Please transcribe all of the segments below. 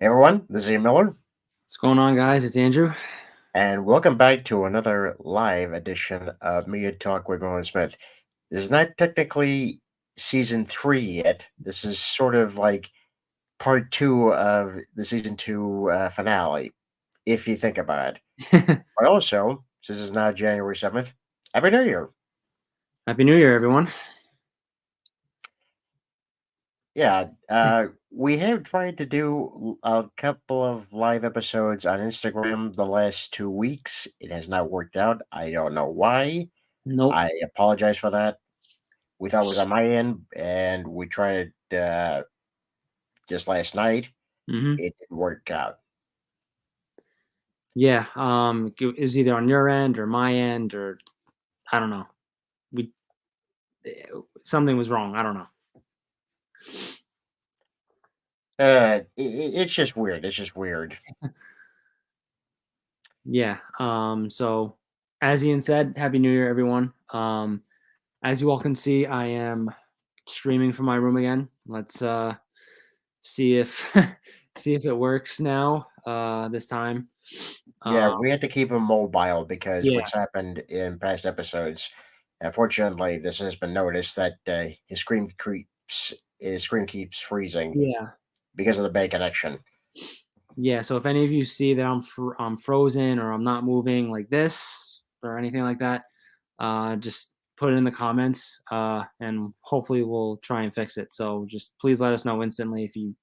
Hey everyone, this is Ian Miller, What's going on, guys? It's Andrew. and welcome back to another live edition of Media Talk with Roland Smith. This is not technically season three yet. This is sort of like part two of the season two finale, if you think about it. But also, since it's now January 7th, Happy New Year. Happy New Year, everyone. Yeah, we have tried to do a couple of live episodes on Instagram the last 2 weeks. It has not worked out. I don't know why. Nope. I apologize for that. We thought it was on my end, and we tried it just last night. hmm It didn't work out. Yeah. It was either on your end or my end, or I don't know. We Something was wrong. I don't know. It's just weird. It's just weird. Yeah. So as Ian said, Happy New Year, everyone. As you all can see, I am streaming from my room again. Let's see if see if it works now. This time. Yeah, Uh, we had to keep him mobile because yeah. what's happened in past episodes. Unfortunately, this has been noticed that his screen keeps freezing Yeah. because of the bad connection. Yeah, so if any of you see that I'm frozen or I'm not moving like this or anything like that, just put it in the comments, and hopefully we'll try and fix it. So just please let us know instantly if you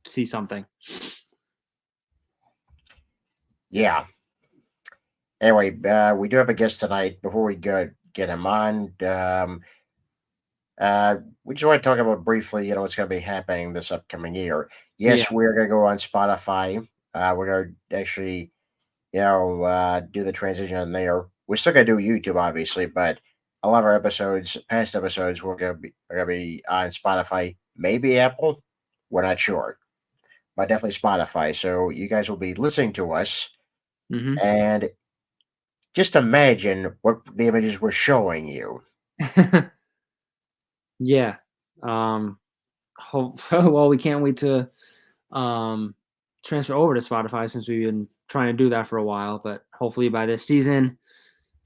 see something. Yeah. Anyway, we do have a guest tonight. Before we get him on, we just want to talk about briefly, what's going to be happening this upcoming year. Yeah, Yes, we're going to go on Spotify. We're going to actually, do the transition on there. We're still going to do YouTube, obviously, but a lot of our past episodes, are going to be on Spotify, maybe Apple. We're not sure, but definitely Spotify. So you guys will be listening to us, hmm and just imagine what the images we're showing you. yeah. Well, we can't wait to um, transfer over to Spotify since we've been trying to do that for a while. But hopefully by this season,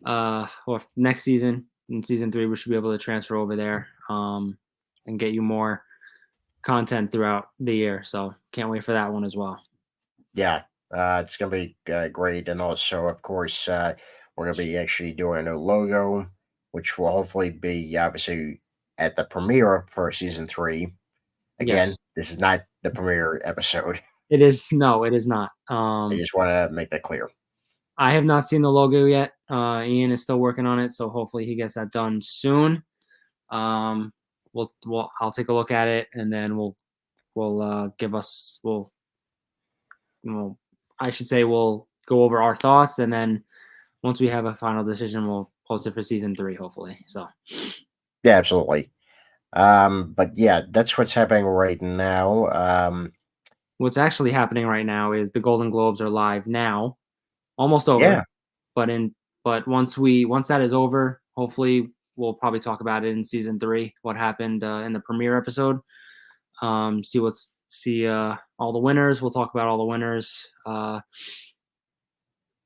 or next season in season 3, we should be able to transfer over there, and get you more content throughout the year. So can't wait for that one as well. Yeah, it's gonna be great, and also, of course, we're gonna be actually doing a new logo, which will hopefully be obviously at the premiere for season three. Again, Yes, this is not the premiere episode. it is. No, it is not. I just want to make that clear. I have not seen the logo yet. Ian is still working on it, so hopefully he gets that done soon. Um, I'll take a look at it, and then we'll give us we'll I should say we'll go over our thoughts, and then once we have a final decision, we'll post it for season 3, hopefully. So Yeah, absolutely. But yeah, that's what's happening right now. what's actually happening right now is the Golden Globes are live now, almost over. Yeah, But once that is over, hopefully we'll probably talk about it in season 3. What happened in the premiere episode? See all the winners. We'll talk about all the winners.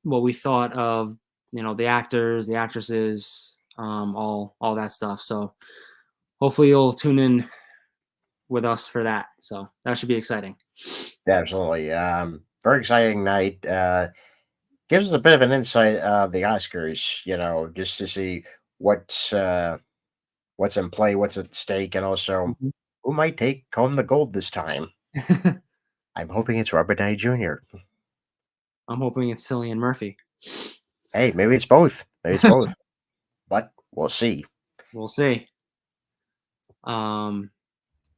What we thought of, the actors, the actresses, all that stuff. So hopefully you'll tune in with us for that. So that should be exciting. absolutely. Very exciting night. Gives us a bit of an insight of the Oscars. Just to see what's uh, what's in play, what's at stake, and also Mhm. who might take home the gold this time. I'm hoping it's Robert Downey Jr. I'm hoping it's Cillian Murphy. Hey, maybe it's both. Maybe it's both. But we'll see. We'll see. Um,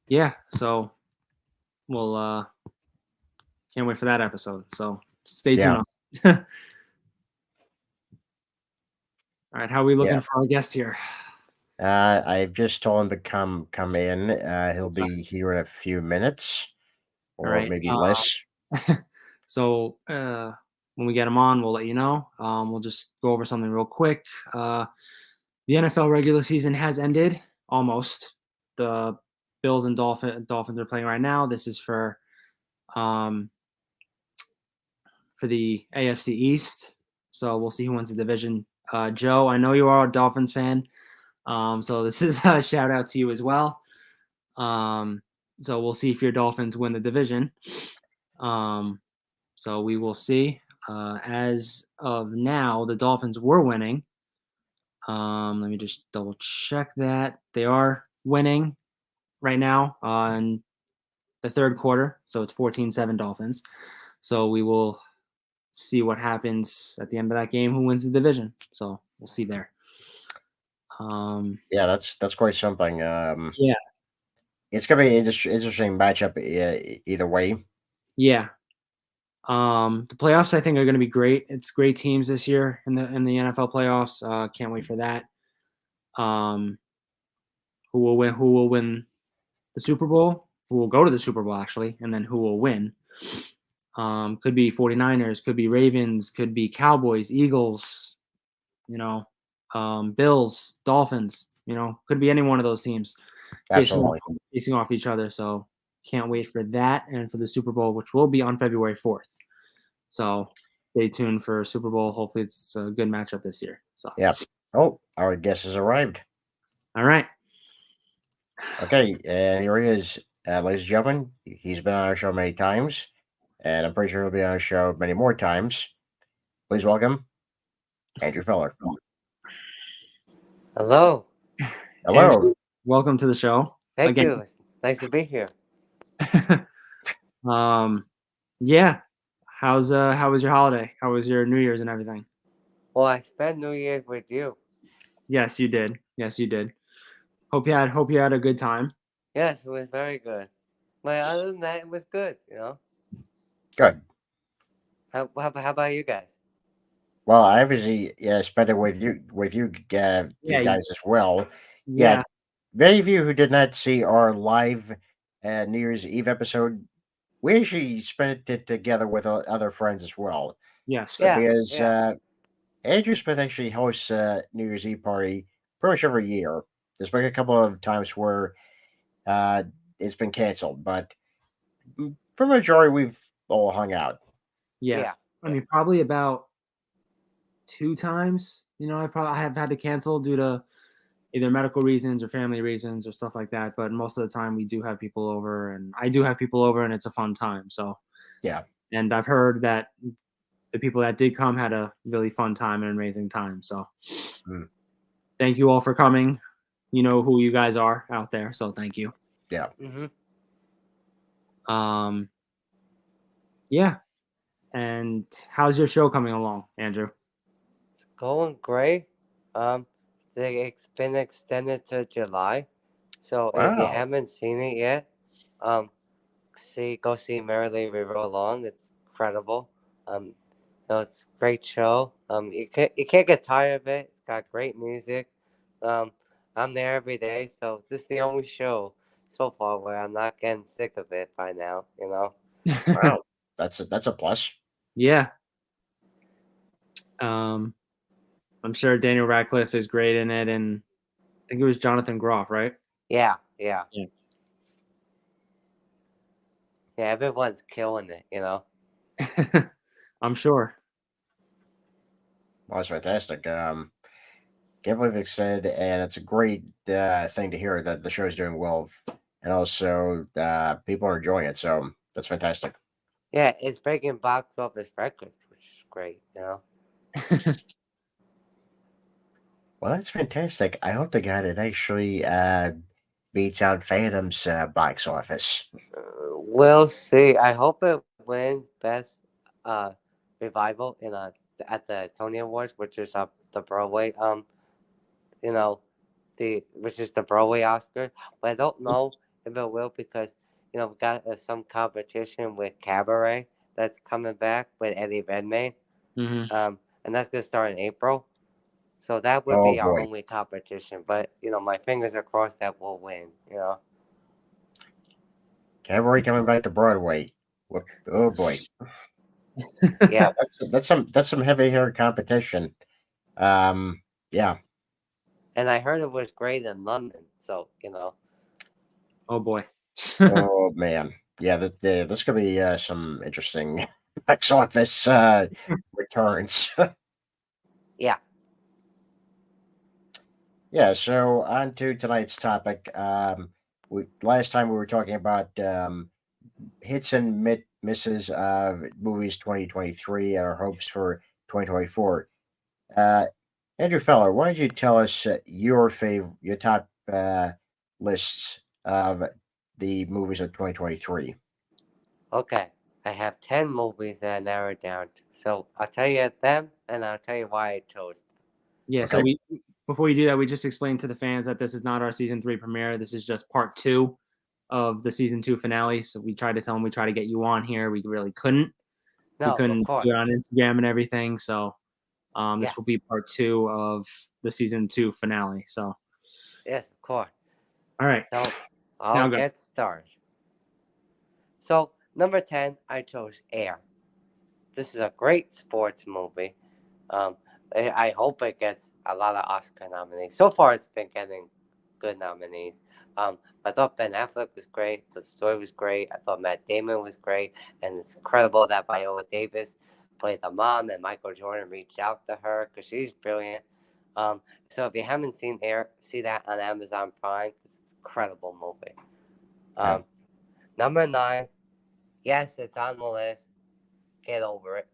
yeah. So we'll can't wait for that episode. So stay tuned. Yeah, On. All right, how are we yeah. looking for our guest here? I've just told him to come in. He'll Okay. be here in a few minutes, All or right. maybe less. So when we get him on, we'll let you know. We'll just go over something real quick. The NFL regular season has ended almost. The Bills and Dolphins are playing right now. This is for for the AFC East. So we'll see who wins the division. Joe, I know you are a Dolphins fan. So this is a shout out to you as well. So we'll see if your Dolphins win the division. So we will see. As of now, the Dolphins were winning. Let me just double check that. They are winning right now in the third quarter. So it's 14-7 Dolphins. So we will see what happens at the end of that game, who wins the division. So we'll see there. Yeah, that's quite something. Yeah. It's gonna be an interesting matchup either way. Yeah. The playoffs I think are going to be great. It's great teams this year in the NFL playoffs. Can't wait for that. Who will win? Who will win the Super Bowl? Who will go to the Super Bowl actually, and then who will win? Could be 49ers, could be Ravens, could be Cowboys, Eagles, Bills, Dolphins, could be any one of those teams Absolutely. facing off each other. So can't wait for that and for the Super Bowl, which will be on February 4th. So stay tuned for Super Bowl. Hopefully it's a good matchup this year. So yeah. Oh, our guest has arrived. All right. Okay, and here he is, ladies and gentlemen. He's been on our show many times, and I'm pretty sure he'll be on our show many more times. Please welcome Andrew Feller. Hello. Hello. Andrew, welcome to the show. Thank Again. you. It's nice to be here. Yeah. How was your holiday? How was your New Year's and everything? Well, I spent New Year's with you. Yes, you did. Hope you had a good time. Yes, it was very good. But other than that, it was good. Good. How about you guys? Well, I obviously spent it with you guys as well. Yeah. Many of you who did not see our live New Year's Eve episode, we actually spent it together with other friends as well. Yes. Because Andrew Smith actually hosts a New Year's Eve party pretty much every year. There's been a couple of times where it's been canceled, but for the majority, we've all hung out. Yeah. I mean, probably about 2 times. I have had to cancel due to either medical reasons or family reasons or stuff like that. But most of the time, we do have people over, and I do have people over, and it's a fun time. So yeah. And I've heard that the people that did come had a really fun time and amazing time. So thank you all for coming. You know who you guys are out there, so thank you. Yeah. Yeah. And how's your show coming along, Andrew? It's going great. It's been extended to July. So if you haven't seen it yet, go see Merrily We Roll Along. It's incredible. It's a great show. You can't get tired of it. It's got great music. I'm there every day, so this is the only show so far where I'm not getting sick of it by now. Wow, that's a plus. Yeah. I'm sure Daniel Radcliffe is great in it, and I think it was Jonathan Groff, right? Yeah. Everyone's killing it. I'm sure. Well, that's fantastic. Can't believe it's said, and it's a great thing to hear that the show's doing well, and also people are enjoying it. So that's fantastic. Yeah, it's breaking box office records, which is great. Well, that's fantastic. I hope the guy that actually beats out Phantom's box office. We'll see. I hope it wins best revival at the Tony Awards, which is the Broadway which is the Broadway Oscar. But I don't know if it will because we got some competition with Cabaret that's coming back with Eddie Redmayne. Mm-hmm. And that's gonna start in April. So that would be our only competition. But my fingers are crossed that we'll win. Cabaret coming back to Broadway. Oh boy. Yeah. that's some heavy hitter competition. Yeah. And I heard it was great in London. So Oh boy. Oh man. Yeah, this could be some interesting box office returns. Yeah. Yeah, so on to tonight's topic. Last time we were talking about hits and misses of movies 2023 and our hopes for 2024. Uh, Andrew Feller, why don't you tell us your top lists of the movies of 2023? Okay. I have 10 movies that I narrowed down to. So I'll tell you them and I'll tell you why I chose. Yeah, so Okay. we before you do that, we just explained to the fans that this is not our season 3 premiere. This is just part 2 of the season 2 finale. So we tried to tell them we try to get you on here. We really couldn't. We No, of couldn't course. do it on Instagram and everything. So Yeah. this will be part 2 of the season 2 finale. So Yes, of course. all right. So Now I'll go. get started. So number 10, I chose Air. This is a great sports movie. Um, I hope it gets a lot of Oscar nominees. So far, it's been getting good nominees. I thought Ben Affleck was great. The story was great. I thought Matt Damon was great, and it's incredible that Viola Davis played the mom, and Michael Jordan reached out to her because she's brilliant. So if you haven't seen Air, see that on Amazon Prime. It's an incredible movie. Yeah. Number 9, yes, it's on the list. Get over it.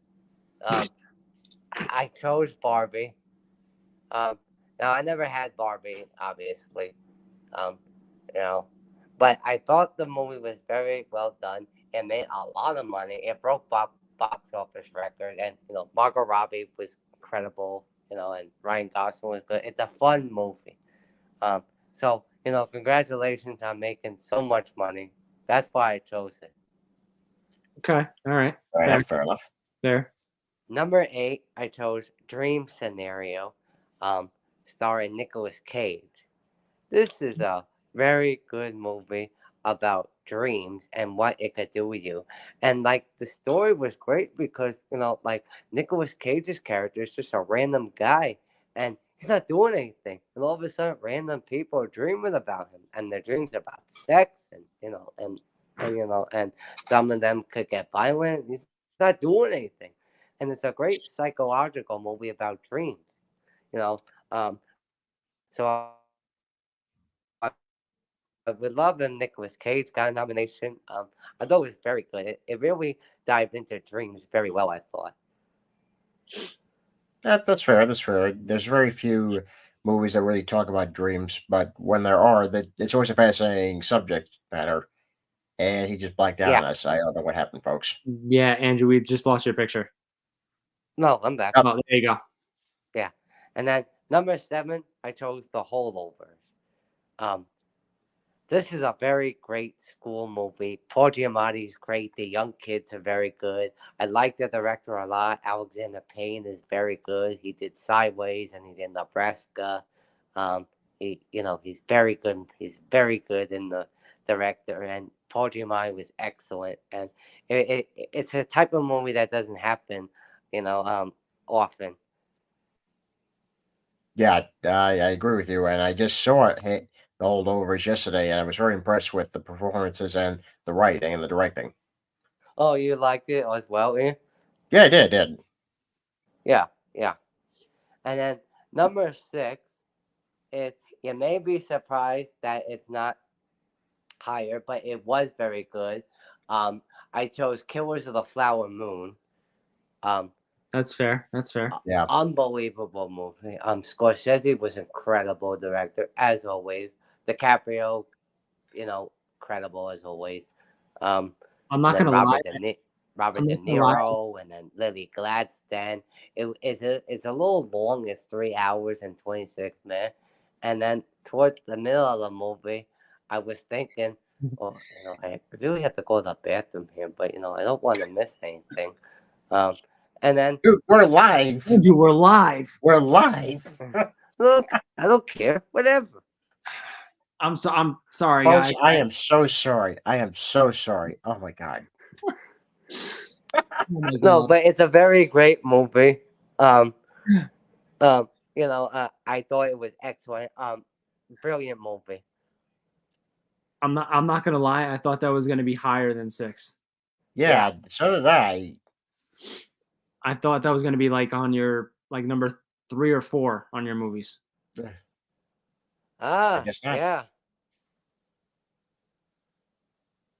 I chose Barbie. Now I never had Barbie, obviously. Um, you know, but I thought the movie was very well done. It made a lot of money. It broke box office record, and Margot Robbie was incredible. And Ryan Gosling was good. It's a fun movie. Um, so congratulations on making so much money. That's why I chose it. Okay. All right. Fair Fair. enough. Fair enough. Fair. Number 8, I chose Dream Scenario, um, starring Nicolas Cage. This is a very good movie about dreams and what it could do with you. And like the story was great because like Nicolas Cage's character is just a random guy and he's not doing anything. And all of a sudden random people are dreaming about him and their dreams about sex and and some of them could get violent. He's not doing anything. And it's a great psychological movie about dreams. You know, so I would love if Nicolas Cage got a nomination. I thought it was very good. It really dived into dreams very well, I thought. That's fair. That's fair. There's very few movies that really talk about dreams, but when there are, that it's always a fascinating subject matter. And he just blacked out on Yeah. us. I don't know what happened, folks. Yeah, Andrew, we just lost your picture. No, I'm back. Oh, there you go. Yeah. And then number 7, I chose The Holdovers. Um, This is a very great school movie. Paul Giamatti's great. The young kids are very good. I like the director a lot. Alexander Payne is very good. He did Sideways and he did Nebraska. He's very good. He's very good in the director. And Paul Giamatti was excellent. And it's a type of movie that doesn't happen, often. Yeah, I agree with you. And I just saw the holdovers yesterday, and I was very impressed with the performances and the writing and the directing. Oh, you liked it as well, Ian? Yeah, I did. Yeah, yeah. And then number 6 is you may be surprised that it's not higher, but it was very good. I chose Killers of the Flower Moon. Um, That's fair. That's fair. Yeah. Unbelievable movie. Scorsese was incredible director as always. DiCaprio, incredible as always. I'm And not then gonna lie. Robert I'm De not gonna lie. Niro, and then Lily Gladstone. It's a little long. It's 3 hours and 26 minutes. And then towards the middle of the movie, I was thinking, oh, I really have to go to the bathroom here, but I don't want to miss anything. And then Dude, we're live. Andrew, we're live. We're live. look, I don't care, whatever. I'm sorry, Folks, guys. I am so sorry. I am so sorry. Oh my God. Oh my No, God. but it's a very great movie. I thought it was excellent. Brilliant movie. I'm not gonna lie. I thought that was gonna be higher than 6. Yeah, so did I. I thought that was going to be like on your like number 3 or 4 on your movies. I guess not. Yeah.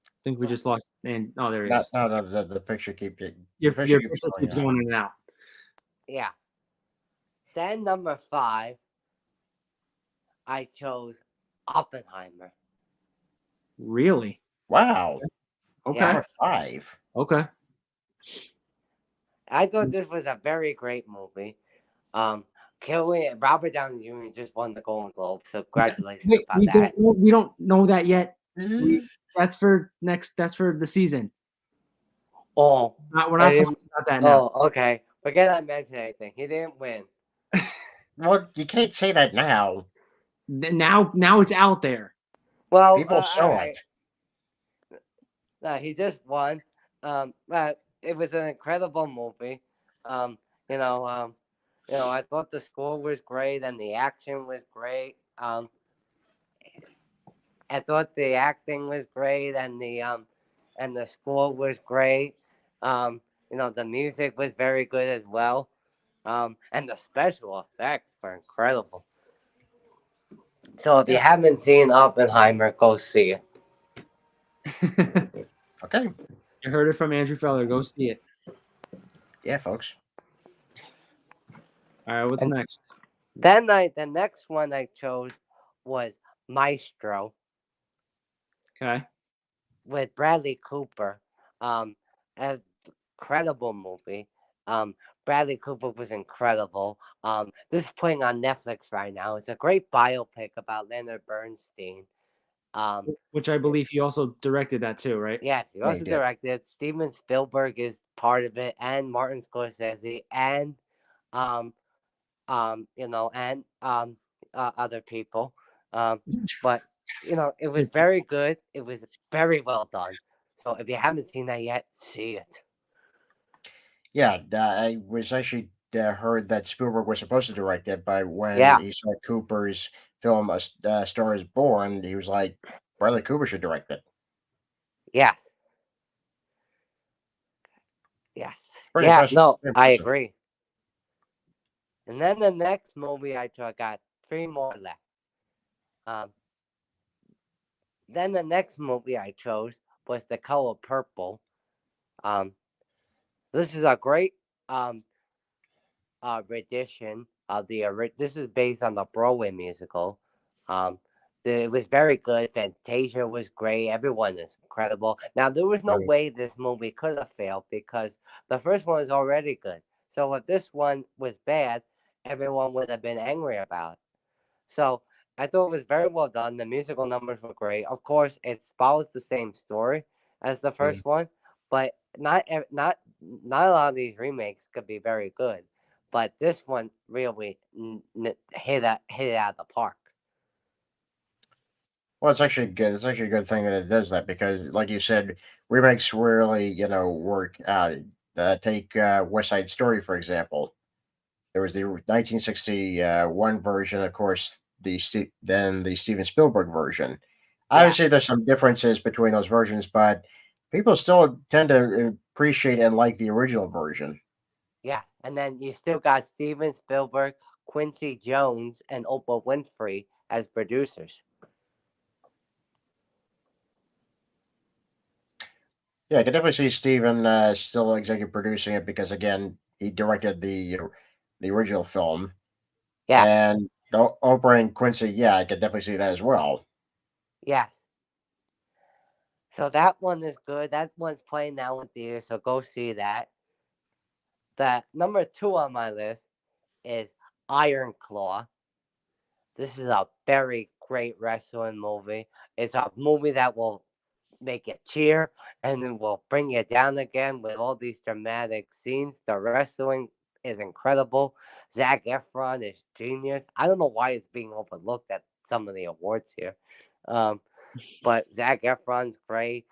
I think we just lost. And oh, there he No, is. no, the picture keeps it. Your The your picture keeps picture going keeps out. going in and out. Yeah. Then number 5, I chose Oppenheimer. Really? Wow. Okay. Yeah. Number 5. Okay. I thought this was a very great movie. Robert Downey Jr. just won the Golden Globe, so congratulations Wait, about that. we don't know that yet. Mm-hmm. That's for next. That's for the season. Oh, We're not I talking didn't- about that now. oh, okay. Forget I mentioned anything. He didn't win. Well, you can't say that now. Now it's out there. Well, People all saw right. it. No, he just won. But it was an incredible movie. You know, I thought the score was great and the action was great. I thought the acting was great and the score was great. The music was very good as well. And the special effects were incredible. So if you haven't seen Oppenheimer, go see it. Okay. You heard it from Andrew Feller. Go see it. Yeah, folks. All right. What's And- next? Then the next one I chose was Maestro Okay. with Bradley Cooper. An incredible movie. Bradley Cooper was incredible. This is playing on Netflix right now. It's a great biopic about Leonard Bernstein. Which I believe he also directed that too, right? Yes, he Yeah, he also did. directed. Steven Spielberg is part of it, and Martin Scorsese, and other people. But it was very good. It was very well done. So if you haven't seen that yet, see it. Yeah, I was actually heard that Spielberg was supposed to direct it, but when Yeah. he saw Cooper's film A Star Is Born, he was like, Bradley Cooper should direct it. Yes. Yes. Pretty Yeah. impressive. No, Pretty I impressive. agree. And then the next movie I got 3 more left. Then the next movie I chose was The Color Purple. This is a great rendition of this is based on the Broadway musical. It was very good. Fantasia was great. Everyone is incredible. Now there was no Right. way this movie could have failed because the first one was already good. So if this one was bad, everyone would have been angry about it. So I thought it was very well done. The musical numbers were great. Of course, it follows the same story as the first one, but not a lot of these remakes could be very good. But this one really hit it out of the park. Well, it's actually good. It's actually a good thing that it does that because, like you said, remakes really, work out. Take West Side Story, for example. There was the 1961 version, of course, then the Steven Spielberg version. Yeah. Obviously, there's some differences between those versions, but people still tend to appreciate and like the original version. Yeah, and then you still got Steven Spielberg, Quincy Jones, and Oprah Winfrey as producers. Yeah, I can definitely see Steven still executive producing it because, again, he directed the original film. Yeah. And Oprah and Quincy, yeah, I could definitely see that as well. Yes. So that one is good. That one's playing now in theaters, so go see that. The number 2 on my list is Iron Claw. This is a very great wrestling movie. It's a movie that will make you cheer and then will bring you down again with all these dramatic scenes. The wrestling is incredible. Zac Efron is genius. I don't know why it's being overlooked at some of the awards here. But Zac Efron's great.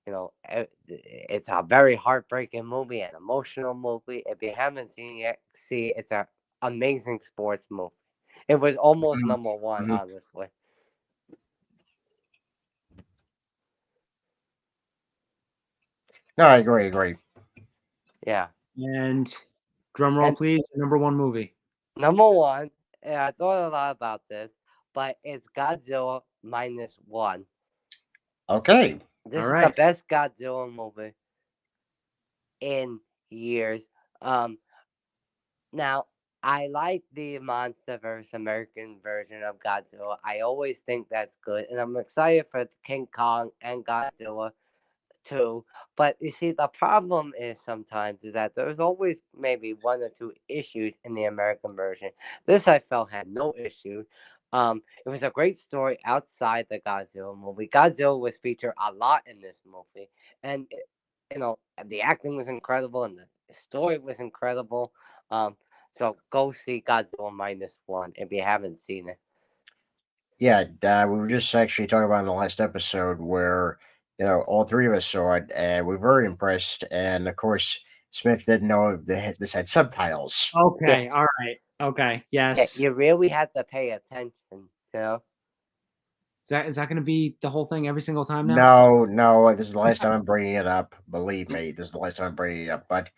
It's a very heartbreaking movie, an emotional movie. If you haven't seen it, see it's an amazing sports movie. It was almost Mhm. number 1, Mhm. honestly. No, I agree. Yeah. And drum roll, And please. Number one movie. number one, I thought a lot about this, but it's Godzilla -1. Okay. This All is the right. best Godzilla movie in years. Um, Now, I like the MonsterVerse American version of Godzilla. I always think that's good, and I'm excited for King Kong and Godzilla too. But you see, the problem is sometimes is that there's always maybe one or two issues in the American version. This I felt had no issue. It was a great story outside the Godzilla movie. Godzilla was featured a lot in this movie, and the acting was incredible and the story was incredible. Um, so go see Godzilla -1 if you haven't seen it. Yeah, we were just actually talking about in the last episode where all three of us saw it and we were very impressed. And of course, Smith didn't know this had subtitles. Yeah, Okay. All right. Okay. yeah, Yes. you really had to pay attention. You know. Is that going to be the whole thing every single time now? No, no, this is the last time I'm bringing it up. Believe me, this is the last time I'm bringing it up. But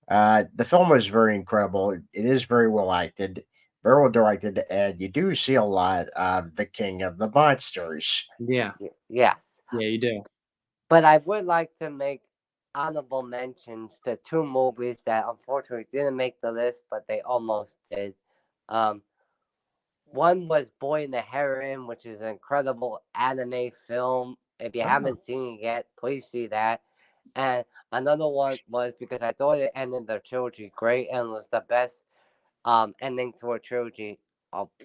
the film was very incredible. It is very well acted, very well directed, and you do see a lot of the King of the Monsters. Yeah. Yes. Yeah, you do. But I would like to make honorable mentions to two movies that unfortunately didn't make the list, but they almost did. Um, One was Boy and the Heron, which is an incredible anime film. If you Oh, haven't seen it yet, please see that. And another one was because I thought it ended the trilogy great and was the best ending to a trilogy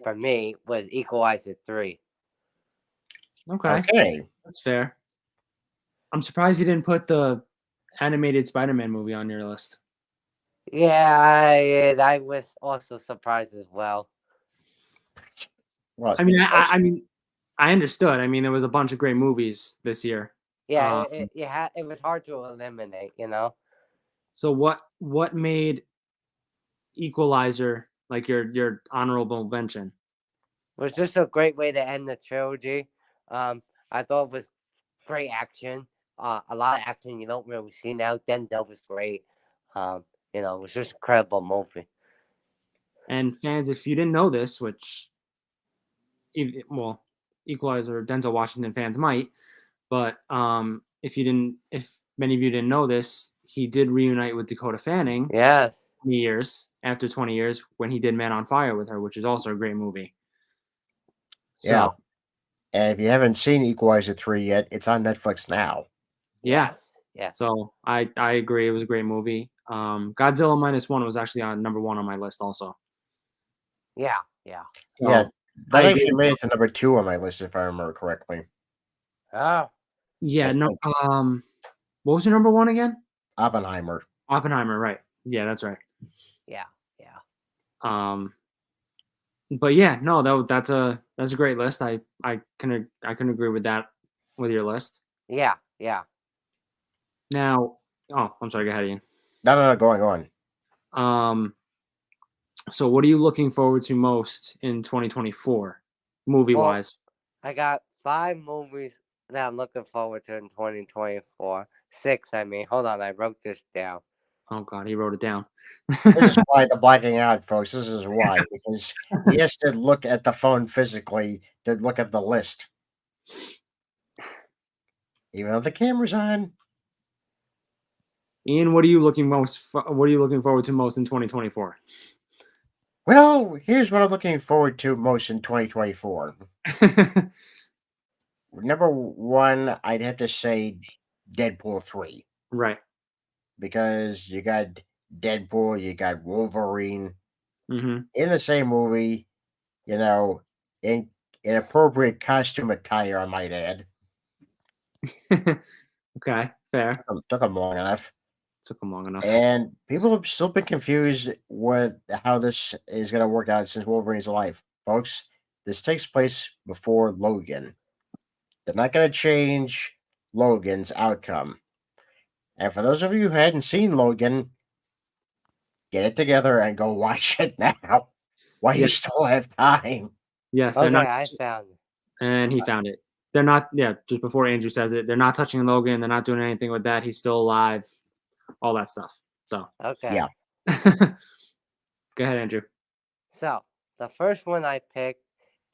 for me was Equalizer 3. okay. Okay. That's fair. I'm surprised you didn't put the animated Spider-Man movie on your list. Yeah, I was also surprised as well. Well, I mean, I mean, I understood. I mean, there was a bunch of great movies this year. Yeah, Um, it was hard to eliminate, you know. so what made Equalizer like your honorable mention? It was just a great way to end the trilogy. I thought it was great action. A lot of action you don't really see now. Denzel was great. It was just an incredible movie. And fans, if you didn't know this, which well, Equalizer Denzel Washington fans might, but if many of you didn't know this, he did reunite with Dakota Fanning Yes. 20 years after 20 years when he did Man on Fire with her, which is also a great movie. yeah. So And if you haven't seen Equalizer 3 yet, it's on Netflix now. yeah, Yes. Yes. so I agree, it was a great movie. Godzilla -1 was actually on number one on my list also. Yeah. Yeah. Yeah, So I that agree actually with made you. it to number 2 on my list, if I remember correctly. Oh. Yeah, I no, think what was your number one again? Oppenheimer. Oppenheimer, right? Yeah, that's right. Yeah. Yeah. But yeah, no, that's a great list. I can agree with that with your list. Yeah. Yeah. Now, oh, I'm sorry, go ahead, Ian. No, going on. So what are you looking forward to most in 2024, movie Well, wise? I got 5 movies that I'm looking forward to in 2024. 6, I mean. Hold on, I wrote this down. Oh God, he wrote it down. This is why the blacking out, folks. This is why, because he has to look at the phone physically to look at the list. Even though the camera's on. Ian, what are you looking forward to most in 2024? Well, here's what I'm looking forward to most in 2024. Number one, I'd have to say Deadpool 3. Right. Because you got Deadpool, you got Wolverine Mm-hmm. in the same movie, in inappropriate costume attire, I might add. Okay, fair. Took them long enough. Took him long enough. And people have still been confused with how this is going to work out since Wolverine's alive. Folks, this takes place before Logan. They're not going to change Logan's outcome. And for those of you who hadn't seen Logan, get it together and go watch it now while you Yeah. still have time. Yes, they're Okay, not. I found it. And he found it. They're not. Yeah, just before Andrew says it, they're not touching Logan. They're not doing anything with that. He's still alive. All that stuff. So Okay. Yeah. go ahead, Andrew. So the first one I picked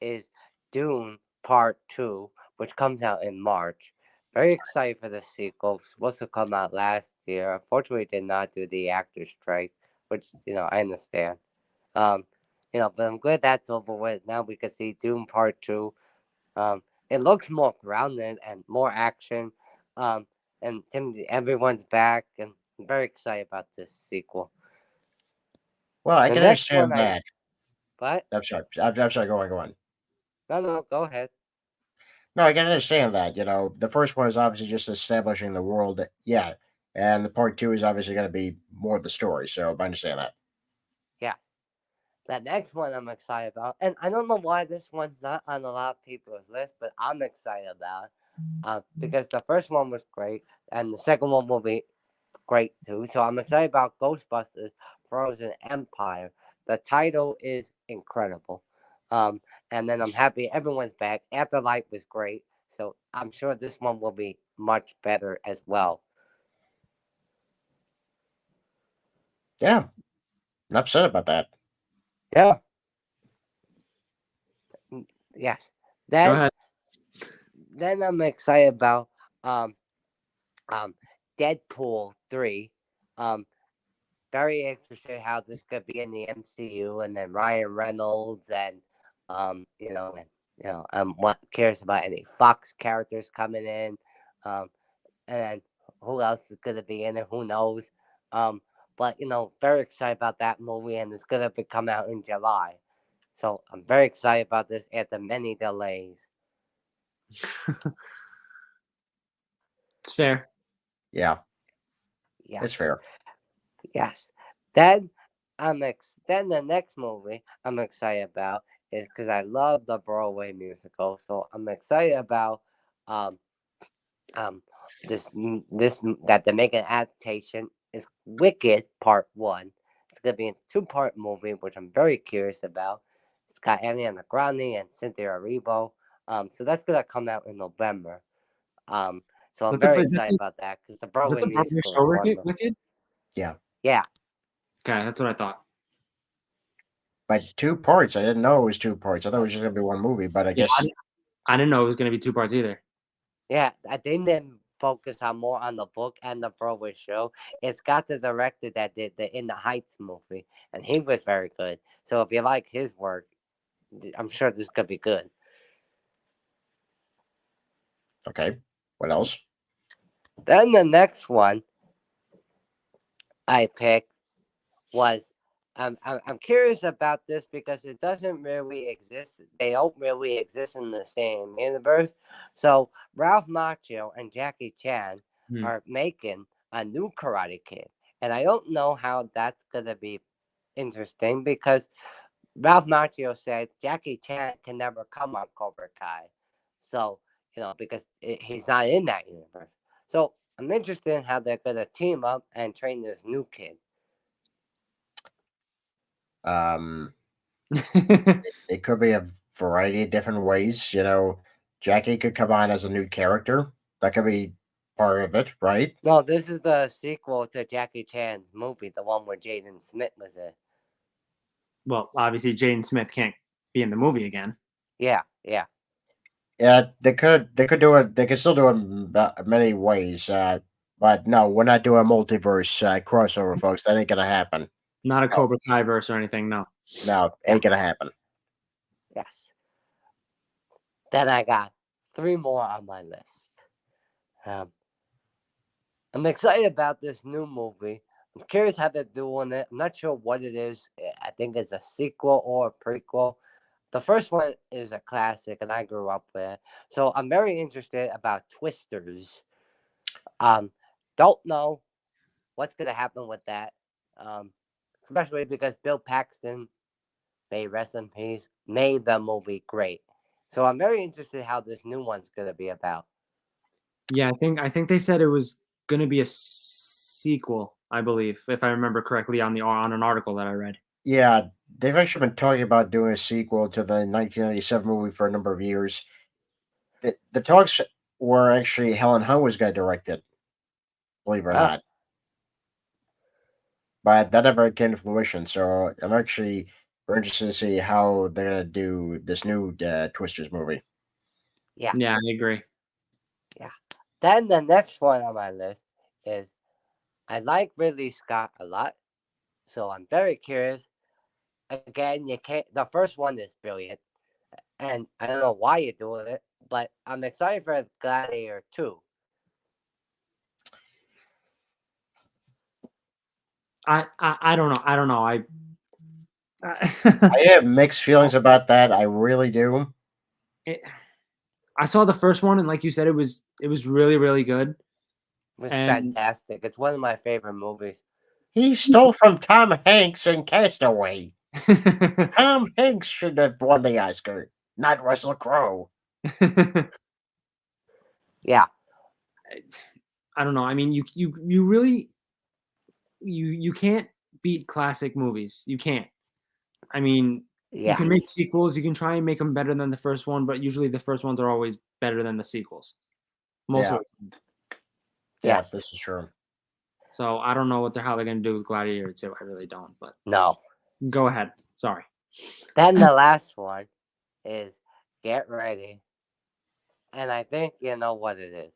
is Dune Part 2, which comes out in March. Very excited for the sequel. It's supposed to come out last year. Unfortunately, it did not do the actor strike, which I understand. Um, but I'm glad that's over with. Now we can see Dune Part 2. It looks more grounded and more action. Um, and everyone's back, and I'm very excited about this sequel. Well, I The can next understand one that. But I'm sorry. I'm sorry. Go on. no, go ahead. No, I can understand that. The first one is obviously just establishing the world. Yeah. And the part two is obviously going to be more of the story. So I understand that. Yeah. That next one I'm excited about, and I don't know why this one's not on a lot of people's list, but I'm excited about it. Because the first one was great, and the second one will be great too. So I'm excited about Ghostbusters: Frozen Empire. The title is incredible, and then I'm happy everyone's back. Afterlife was great, so I'm sure this one will be much better as well. Yeah. I'm upset about that. Yeah. Yes. Go Then ahead. then I'm excited about um um Deadpool 3. Um Very interested how this could be in the MCU, and then Ryan Reynolds, and what cares about any Fox characters coming in, um and then who else is gonna be in it, who knows. But very excited about that movie, and it's gonna be come out in July. So I'm very excited about this after many delays. It's fair. Yeah. Yes. It's fair. Yes. Then then the next movie I'm excited about is because I love the Broadway musical, so I'm excited about um um that they make an adaptation is Wicked Part 1. It's gonna be a two-part movie, which I'm very curious about. It's got Ariana Grande and Cynthia Erivo. So that's gonna come out in November. Um, so I'm very excited about that because the Is that Broadway the Broadway musical show is one of them. Wicked? Yeah. Yeah. Okay, that's what I thought. But two parts. I didn't know it was two parts. I thought it was just going to be one movie. But I Yeah, guess. I didn't know it was going to be two parts either. Yeah, I didn't focus on more on the book and the Broadway show. It's got the director that did the In the Heights movie, and he was very good. So if you like his work, I'm sure this could be good. Okay. What else? Then the next one I picked was I'm curious about this because it doesn't really exist. They don't really exist in the same universe. So Ralph Macchio and Jackie Chan Hmm. are making a new Karate Kid, and I don't know how that's gonna be interesting because Ralph Macchio said Jackie Chan can never come on Cobra Kai, so because he's not in that universe. So I'm interested in how they're gonna team up and train this new kid. Um, it could be a variety of different ways. Jackie could come on as a new character. That could be part of it, right? No, this is the sequel to Jackie Chan's movie, the one where Jaden Smith was in. Well, obviously Jaden Smith can't be in the movie again. Yeah, yeah. Yeah, they could do it. They could still do it in many ways. But no, we're not doing a multiverse crossover, folks. That ain't gonna happen. Not a Oh, Cobra Kai verse or anything, no. No, yeah, ain't gonna happen. yes. Then I got three more on my list. Um, I'm excited about this new movie. I'm curious how they're doing it. I'm not sure what it is. I think it's a sequel or a prequel. The first one is a classic, and I grew up with it. So I'm very interested about Twisters. Um, don't know what's gonna happen with that. Um, Especially because Bill Paxton, may rest in peace, made the movie great. So I'm very interested how this new one's gonna be about. Yeah, I think they said it was going to be a sequel, I believe, if I remember correctly on an article that I read. Yeah, they've actually been talking about doing a sequel to the 1997 movie for a number of years. The talks were actually Helen Hunt was going to direct it. Believe it or Oh, not. but that never came to fruition. So I'm actually very interested to see how they're gonna do this new Twisters movie. Yeah. Yeah, I agree. Then the next one on my list is I like Ridley Scott a lot, so I'm very curious. Again, you can't. The first one is brilliant, and I don't know why you're doing it, but I'm excited for Gladiator 2. I don't know. I don't know. I I have mixed feelings about that. I really do. it, I saw the first one, and like you said, it was really really good. It was And fantastic. It's one of my favorite movies. He stole from Tom Hanks in Castaway. Tom Hanks should have won the Oscar, not Russell Crowe. Yeah, I don't know. I mean, you really you can't beat classic movies. You can't. I mean, you yeah, can make sequels. You can try and make them better than the first one, but usually the first ones are always better than the sequels. Most Yeah. of the time. Yeah, yes. this is true. So I don't know how they're going to do with Gladiator 2. I really don't. But No. go ahead. Sorry. Then the last one is Get Ready. And I think you know what it is.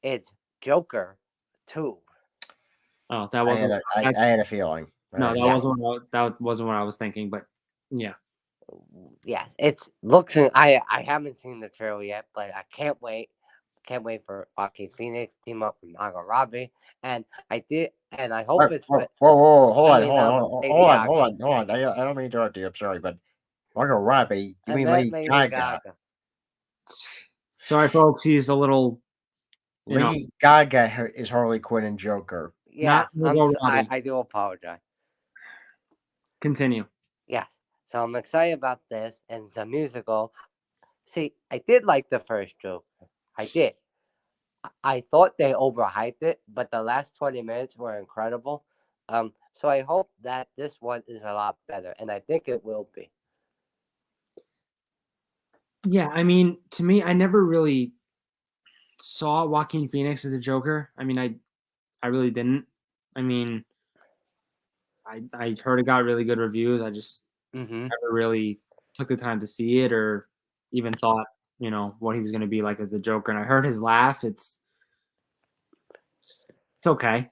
It's Joker 2. Oh, that I wasn't. I had a feeling. No, that Yes. wasn't what I was thinking. But yeah, Yeah, it's looks. I haven't seen the trailer yet, but I can't wait. Can't wait for Joaquin Phoenix team up with Margot Robbie, and I did, and I hope Whoa, it's. whoa, whoa, hold I on, mean, hold on, Lady Gaga. hold on. I don't mean to interrupt you. I'm sorry, but Margot Robbie, you I mean meant Lady Lady Gaga? Gaga. sorry, folks. He's a little, you know, Lady Gaga is Harley Quinn and Joker. Yes, Margot Robbie. I do apologize. Continue. Yes, so I'm excited about this, and it's a musical. See, I did like the first Joker. I did. I thought they overhyped it, but the last 20 minutes were incredible. So I hope that this one is a lot better, and I think it will be. Yeah, I mean, to me, I never really saw Joaquin Phoenix as a Joker. I mean, I really didn't. I mean, I heard it got really good reviews. I just Mm-hmm. never really took the time to see it or even thought, what he was going to be like as a Joker. And I heard his laugh. It's okay,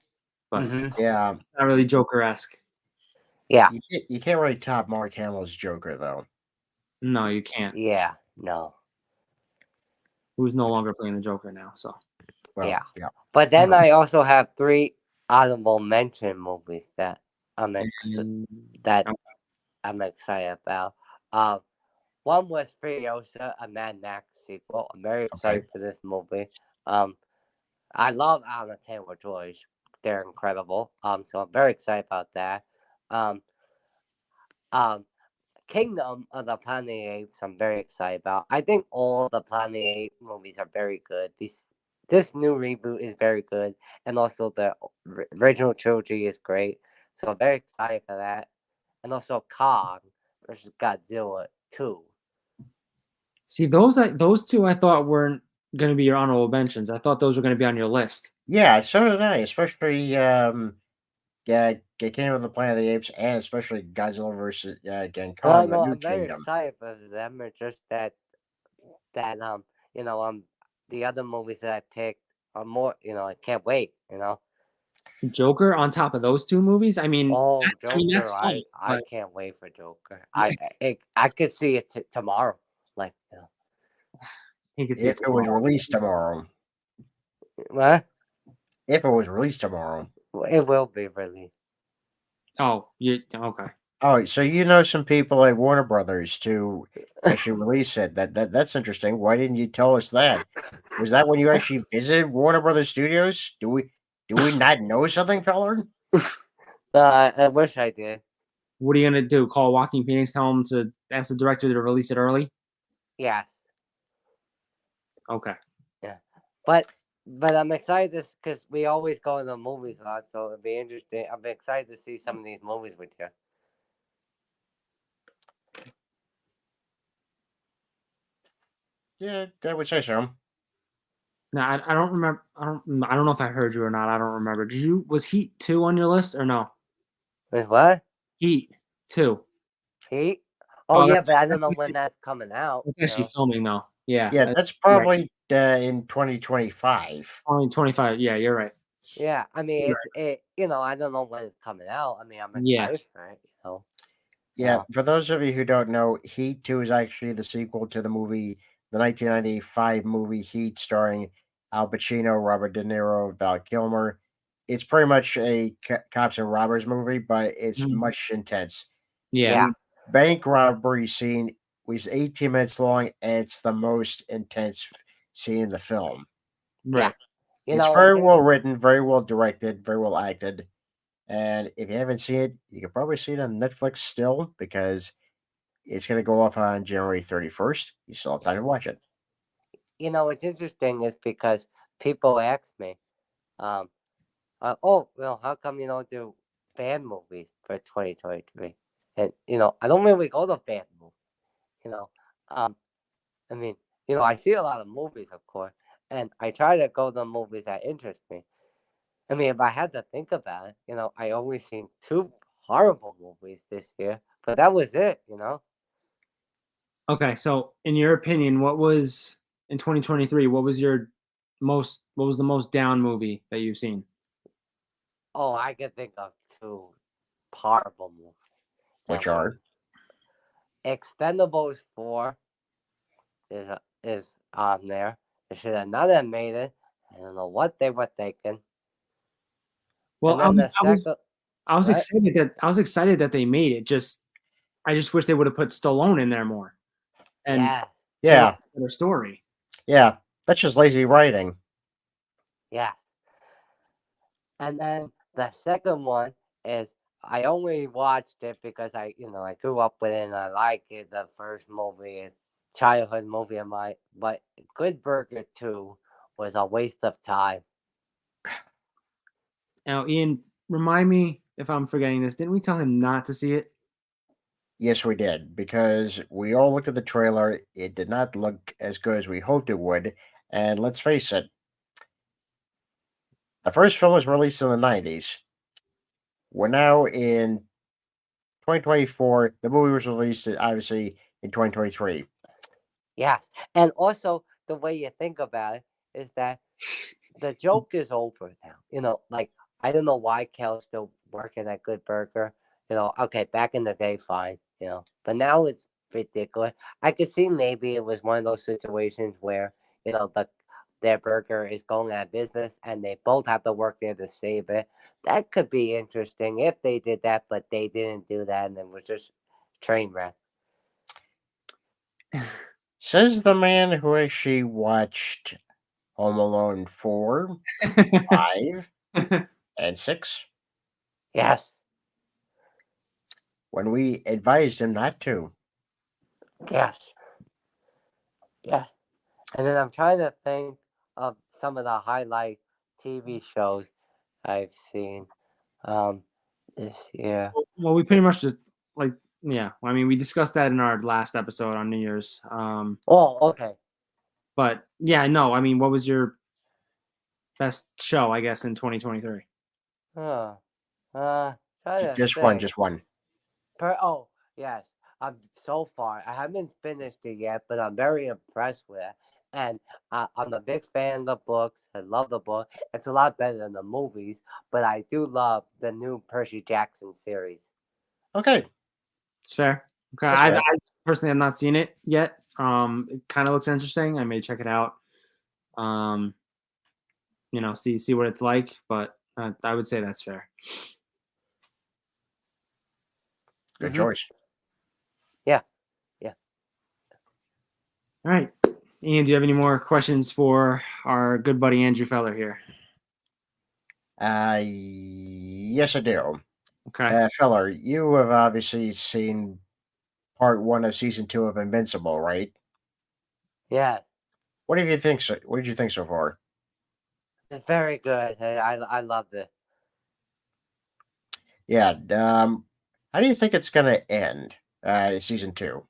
but Mm-hmm. Yeah, not really Joker-esque. Yeah. you can't really top Mark Hamill's Joker though. No, you can't. Yeah. No. Who's no longer playing the Joker now? So Well, Yeah. yeah. But then I also have 3 honorable mention movies that I'm and, that I'm excited about. One was Furiosa, a Mad Max sequel. I'm very excited for this movie. I love Anna Taylor-Joy. They're incredible. So I'm very excited about that. Um, um, Kingdom of the Planet of the Apes. I'm very excited about. I think all the Planet of the Apes movies are very good. This new reboot is very good, and also the original trilogy is great. So I'm very excited for that. And also Kong versus Godzilla 2. see those two I thought weren't going to be your honorable mentions. I thought those were going to be on your list. Yeah, so did I, especially Kingdom of the Planet of the Apes, and especially Godzilla versus King Kong, the No, New I'm very Kingdom. excited for them. It's just that the other movies that I picked are more. I can't wait. Joker on top of those two movies. I mean, Oh, that's Joker! fine, I but can't wait for Joker. I could see it tomorrow. Like, he could see If it it was tomorrow. released tomorrow. what? If it was released tomorrow. It will be released. Oh, you okay? Oh, so you know some people at Warner Brothers to actually release it. That's interesting. Why didn't you tell us that? Was that when you actually visited Warner Brothers Studios? Do we not know something, feller? I wish I did. What are you gonna do? Call Joaquin Phoenix, tell him to ask the director to release it early? Yes. Okay. Yeah. But I'm excited because we always go to the movies a lot, so it'll be interesting. I'm excited to see some of these movies with you. Yeah, that would say so. No, I don't remember. I don't know if I heard you or not. I don't remember. Was Heat 2 on your list or no? Wait, what? Heat 2. Heat? Oh yeah, that's but I don't that's know when actually, that's coming out. that's actually filming though. Yeah, Yeah, that's you're right. probably in 2025. Only 25. Yeah, you're right. Yeah, I mean You're it. I don't know when it's coming out. I mean, I'm Yeah. excited for it. Yeah, for those of you who don't know, Heat 2 is actually the sequel to the 1995 movie Heat, starring Al Pacino, Robert De Niro, Val Kilmer. It's pretty much a cops and robbers movie, but it's Mhm. much intense. Yeah. Yeah. The bank robbery scene was 18 minutes long, and it's the most intense scene in the film. Right. It's very well written, very well directed, very well acted. And if you haven't seen it, you can probably see it on Netflix still because it's going to go off on January 31st. You still have time to watch it. What's interesting is because people ask me, oh, well, how come you don't do fan movies for 2023? And I don't really go to fan movies. You know, um, I mean, I see a lot of movies, of course, and I try to go to movies that interest me. I mean, if I had to think about it, I only seen two horrible movies this year, but that was it. Okay, so in your opinion, what was in 2023? What was the most down movie that you've seen? Oh, I can think of two horrible movies. Which That were are Expendables 4 is on there. They should have not have made it. I don't know what they were thinking. Well, And then the second, I was what? excited that they made it. I just wish they would have put Stallone in there more and Yes, yeah, their story. yeah. That's just lazy writing. yeah. And then the second one is I only watched it because I grew up with it and I like it. The first movie is childhood movie of mine, but Good Burger 2 was a waste of time. Now, Ian, remind me if I'm forgetting this. Didn't we tell him not to see it? Yes, we did, because we all looked at the trailer. It did not look as good as we hoped it would. And let's face it, the first film was released in the 90s. We're now in 2024. The movie was released, obviously, in 2023. Yes. And also, the way you think about it is that the joke is over now. Like, I don't know why Kel's still working at Good Burger. Okay, back in the day, fine, but now it's ridiculous. I could see maybe it was one of those situations where, their burger is going out of business and they both have to work there to save it. That could be interesting if they did that, but they didn't do that and it was just train wreck. Says the man who actually watched Home Alone 4, 5, and 6 Yes. when we advised him not to. Yes. Yeah. And then I'm trying to think of some of the highlight TV shows I've seen this year. Well, we pretty much just yeah. I mean, we discussed that in our last episode on New Year's. Oh, okay. But yeah, no. I mean, what was your best show? I guess in 2023. Huh. Trying to Just one, think. just one. Oh, yes. I'm so far. I haven't finished it yet, but I'm very impressed with it. And I'm a big fan of the books. I love the book. It's a lot better than the movies, but I do love the new Percy Jackson series. Okay. It's fair. Okay, That's I fair. personally have not seen it yet. It kind of looks interesting. I may check it out. See what it's like, but I would say that's fair. Good choice. Yeah. All right, Ian, do you have any more questions for our good buddy Andrew Feller here? Yes, I do. Okay. Feller, you have obviously seen part 1 of season 2 of Invincible, right? Yeah. What did you think? What did you think so far? It's very good. I loved it. Yeah. How do you think it's gonna end? Season 2.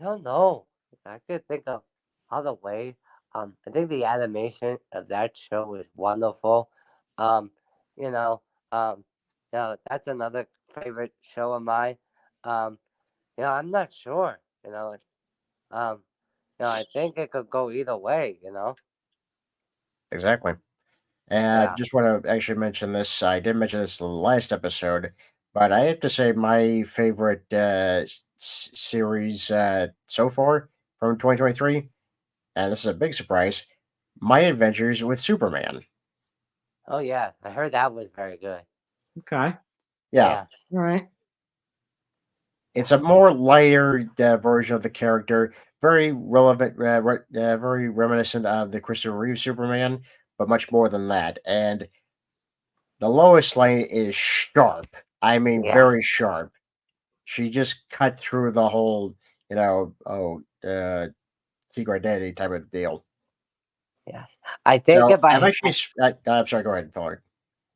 I don't know. I could think of other ways. I think the animation of that show is wonderful. Um, you know, that's another favorite show of mine. I'm not sure. I think it could go either way. Exactly. And I Yeah. just want to actually mention this. I did mention this in the last episode, but I have to say my favorite series so far from 2023, and this is a big surprise, My Adventures with Superman. Oh yeah, I heard that was very good. Okay. Yeah, All right. it's a more lighter version of the character, very relevant, very reminiscent of the Christopher Reeve Superman, but much more than that. And the Lois Lane is sharp. I mean, Yeah. very sharp. She just cut through the whole, secret identity type of deal. Yes. I think So if I I'm actually, I'm sorry. Go ahead, Fuller.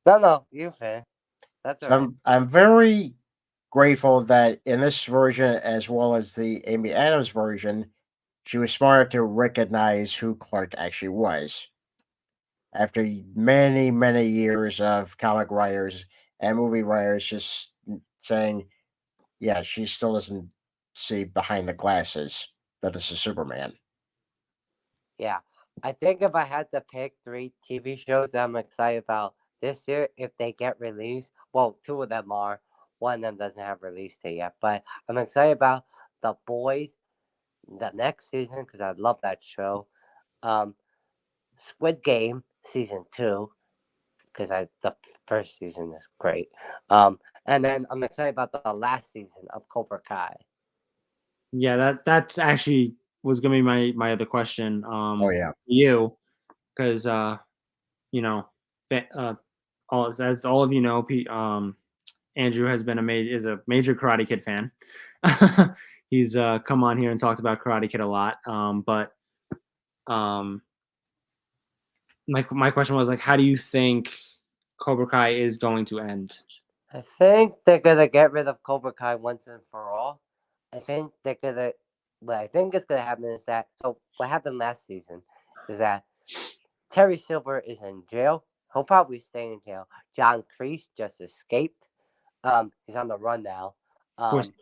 no, you finish. That's So all right. I'm very grateful that in this version, as well as the Amy Adams version, she was smart enough to recognize who Clark actually was. After many, many years of comic writers and movie writers just saying, yeah, she still doesn't see behind the glasses that this is Superman. Yeah. I think if I had to pick 3 TV shows that I'm excited about this year, if they get released, well, 2 of them are. One of them doesn't have release date yet, but I'm excited about The Boys, the next season, because I love that show. Um, Squid Game season 2, because the first season is great. And then I'm excited about the last season of Cobra Kai. Yeah, that's actually was gonna be my other question. Oh yeah, You, because you know, as all of you know, Andrew has been is a major Karate Kid fan. He's come on here and talked about Karate Kid a lot. But um, my question was like, how do you think Cobra Kai is going to end? I think they're gonna get rid of Cobra Kai once and for all. I think they're gonna. What I think is gonna happen is that. So what happened last season is that Terry Silver is in jail. He'll probably stay in jail. John Kreese just escaped. He's on the run now. Of course,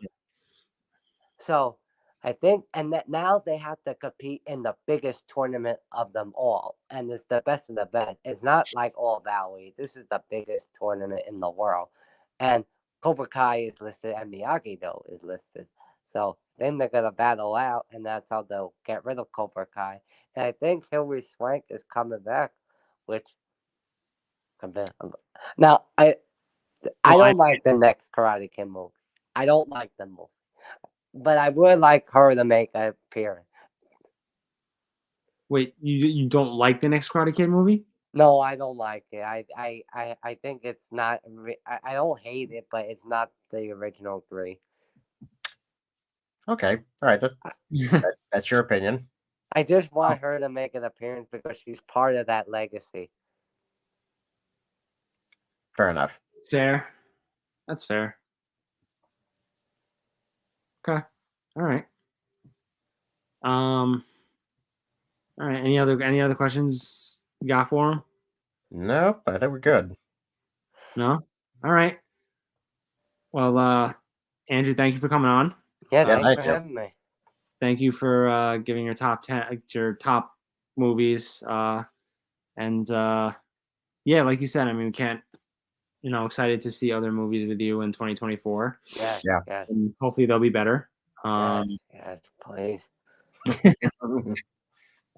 So I think, and that now they have to compete in the biggest tournament of them all, and it's the best of the best. It's not like All Valley. This is the biggest tournament in the world, and Cobra Kai is listed, and Miyagi Do is listed. So then they're gonna battle out, and that's how they'll get rid of Cobra Kai. And I think Hilary Swank is coming back, which now I no, don't like the next Karate Kid movie. I don't like the movie. But I would like her to make an appearance. wait, you don't like the next Karate Kid movie? No, I don't like it. I think it's not. I don't hate it, but it's not the original 3. okay, all right. That's your opinion. I just want her to make an appearance because she's part of that legacy. Fair enough. Fair. That's fair. Okay. All right. All right. Any other questions you got for him? Nope, I think we're good. No. All right. Well, Andrew, thank you for coming on. Yeah, Yeah, thanks thank for you. having me. Thank you for giving your top 10, your top movies. And yeah, like you said, I mean, we can't, excited to see other movies with you in 2024. Yes, Yeah. yes, And hopefully they'll be better. yes, please.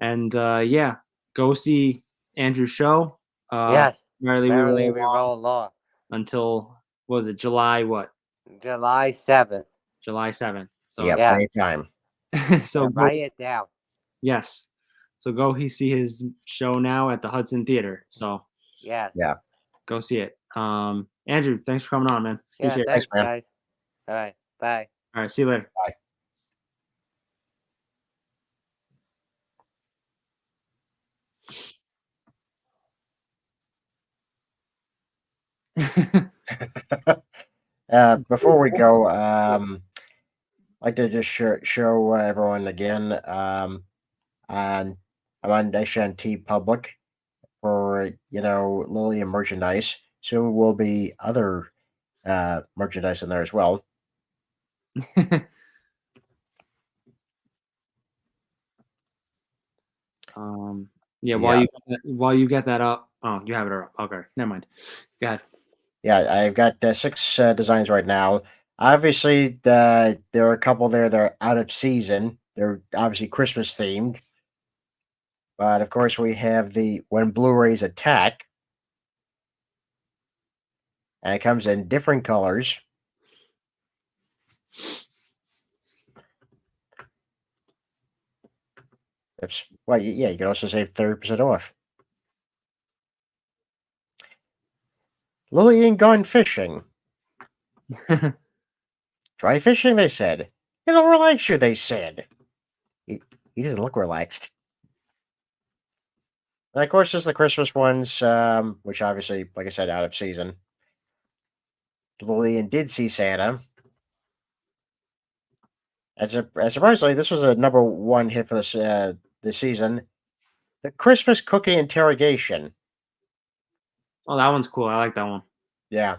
And yeah, go see Andrew's show. Yes, Merrily We merrily Roll we Along roll along. until, what was it, July what? July 7th. July 7th. So Yeah, Yeah. plenty of time. so go, Write it down. yes. So go see his show now at the Hudson Theater. So Yes. Yeah. go see it. Andrew, thanks for coming on, man. Yeah, Appreciate it. thanks, man. guys. All right, bye. All right, see you later. Before we go, I'd like to just show everyone again. I'm on actually on T Public for Lillian merchandise. Soon will be other merchandise in there as well. Yeah, Yeah. while you get that up. Oh, you have it up. Okay, never mind. Go ahead. Yeah, I've got 6 designs right now. Obviously, there are a couple there that are out of season. They're obviously Christmas themed. But of course, we have the When Blu-rays Attack. And it comes in different colors. Oops. Well, yeah, you can also save 30% off. Lillian gone fishing. Try fishing, they said. It'll relax you, they said. He doesn't look relaxed. And of course, there's the Christmas ones, which obviously, like I said, out of season. Lillian did see Santa. As surprisingly, this was a #1 hit for this season. The Christmas Cookie Interrogation. Oh, that one's cool. I like that one. Yeah.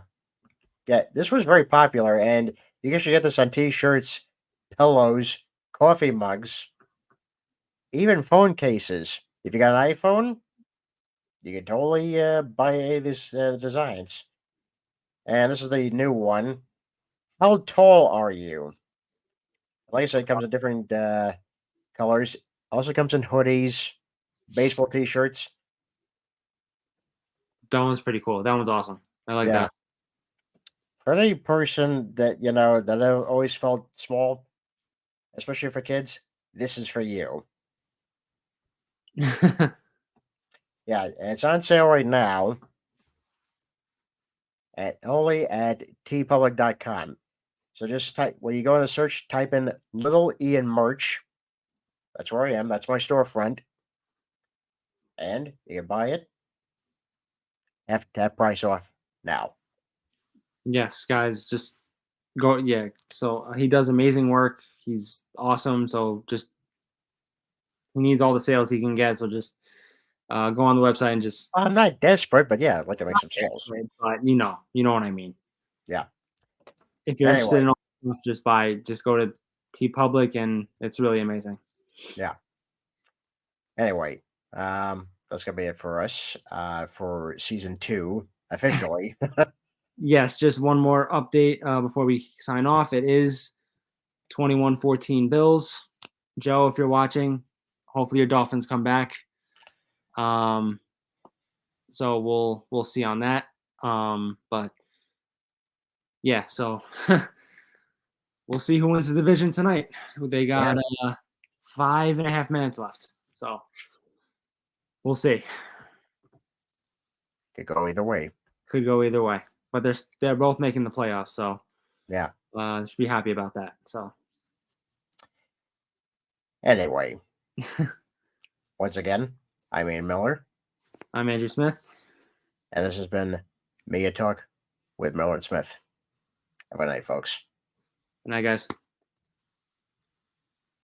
Yeah, this was very popular, and you can get this on t-shirts, pillows, coffee mugs, even phone cases. If you got an iPhone, you can totally buy any of these designs. And this is the new one. How tall are you? Like I said, it comes in different colors. Also comes in hoodies, baseball t-shirts. That one's pretty cool. That one's awesome. I like Yeah. For any person that, that have always felt small, especially for kids, this is for you. that. Yeah, and it's on sale right now only at tpublic.com. So just type, when you go in the search, type in Little Ian merch. That's where I am. That's my storefront. And you can buy it. Have that price off now. Yes, guys, just go. Yeah, so he does amazing work. He's awesome. So just he needs all the sales he can get. So just go on the website and just. I'm not desperate, but yeah, I'd like to make some sales. But you know what I mean. Yeah. If you're interested Anyway. in all this stuff, just go to TeePublic, and it's really amazing. Yeah. Anyway, that's gonna be it for us for season 2 officially. Yes, just one more update before we sign off. It is 21-14 Bills. Joe, if you're watching, hopefully your Dolphins come back. So we'll see on that. But yeah, so we'll see who wins the division tonight. They got 5.5 minutes left. So we'll see. Could go either way. Could go either way. But they're both making the playoffs, so yeah. Should be happy about that. So anyway. Once again, I'm Ian Miller. I'm Andrew Smith. And this has been Media Talk with Miller and Smith. Have a good night, folks. Good night, guys.